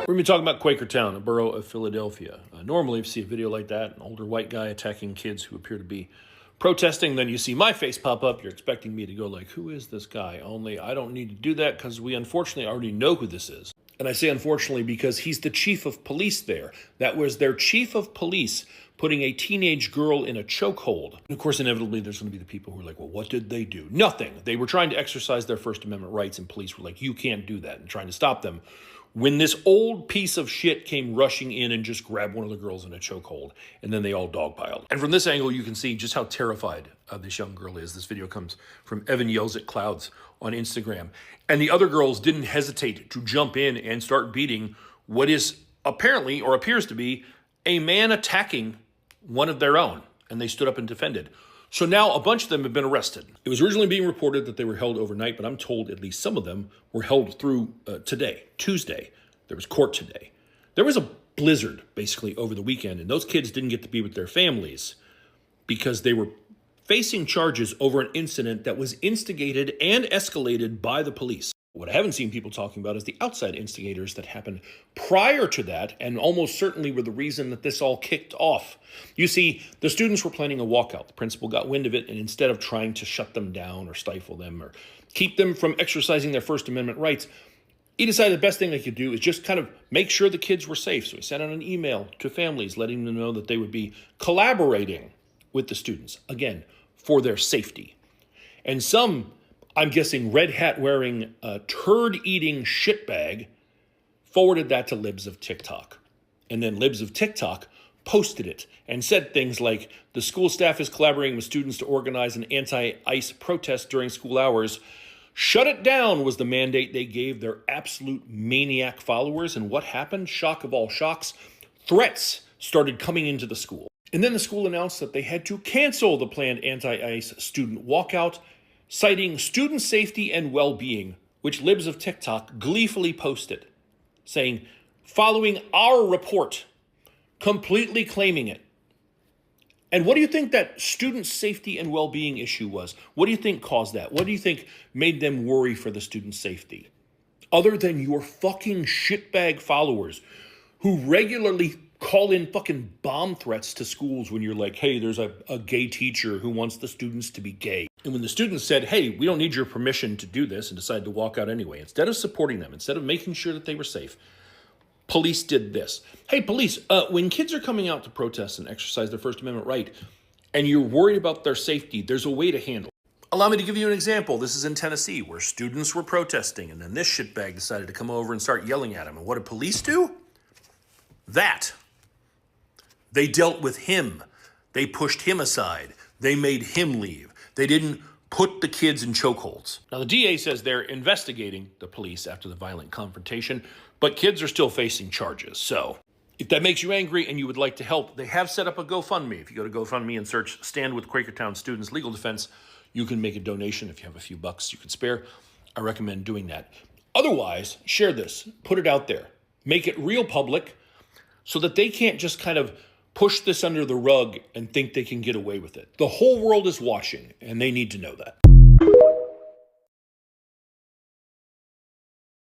We're going to be talking about Quakertown, a borough of Philadelphia. Normally, if you see a video like that, an older white guy attacking kids who appear to be protesting, then you see my face pop up. You're expecting me to go like, who is this guy? Only I don't need to do that because we unfortunately already know who this is. And I say unfortunately because he's the chief of police there. That was their chief of police putting a teenage girl in a chokehold. And of course, inevitably, there's going to be the people who are like, well, what did they do? Nothing. They were trying to exercise their First Amendment rights, and police were like, you can't do that, and trying to stop them. When this old piece of shit came rushing in and just grabbed one of the girls in a chokehold, and then they all dogpiled. And from this angle, you can see just how terrified this young girl is. This video comes from Evan Yells at Clouds on Instagram. And the other girls didn't hesitate to jump in and start beating what is apparently, or appears to be, a man attacking one of their own. And they stood up and defended. So now a bunch of them have been arrested. It was originally being reported that they were held overnight, but I'm told at least some of them were held through today, Tuesday. There was court today. There was a blizzard basically over the weekend, and those kids didn't get to be with their families because they were facing charges over an incident that was instigated and escalated by the police. What I haven't seen people talking about is the outside instigators that happened prior to that, and almost certainly were the reason that this all kicked off. You see, the students were planning a walkout. The principal got wind of it, and instead of trying to shut them down or stifle them or keep them from exercising their First Amendment rights, he decided the best thing they could do is just kind of make sure the kids were safe. So he sent out an email to families letting them know that they would be collaborating with the students, again, for their safety. And some, I'm guessing, red hat wearing, turd eating shitbag forwarded that to Libs of TikTok. And then Libs of TikTok posted it and said things like, the school staff is collaborating with students to organize an anti-ICE protest during school hours. Shut it down was the mandate they gave their absolute maniac followers. And what happened? Shock of all shocks. Threats started coming into the school. And then the school announced that they had to cancel the planned anti-ICE student walkout, citing student safety and well-being, which Libs of TikTok gleefully posted, saying, following our report, completely claiming it. And what do you think that student safety and well-being issue was? What do you think caused that? What do you think made them worry for the student safety? Other than your fucking shitbag followers who regularly call in fucking bomb threats to schools when you're like, hey, there's a gay teacher who wants the students to be gay. And when the students said, hey, we don't need your permission to do this, and decided to walk out anyway, instead of supporting them, instead of making sure that they were safe, police did this. Hey, police, when kids are coming out to protest and exercise their First Amendment right, and you're worried about their safety, there's a way to handle it. Allow me to give you an example. This is in Tennessee, where students were protesting, and then this shitbag decided to come over and start yelling at them. And what did police do? They dealt with him. They pushed him aside. They made him leave. They didn't put the kids in chokeholds. Now, the DA says they're investigating the police after the violent confrontation, but kids are still facing charges. So if that makes you angry and you would like to help, they have set up a GoFundMe. If you go to GoFundMe and search Stand with Quakertown Students Legal Defense, you can make a donation. If you have a few bucks you can spare, I recommend doing that. Otherwise, share this. Put it out there. Make it real public so that they can't just kind of push this under the rug and think they can get away with it. The whole world is watching, and they need to know that.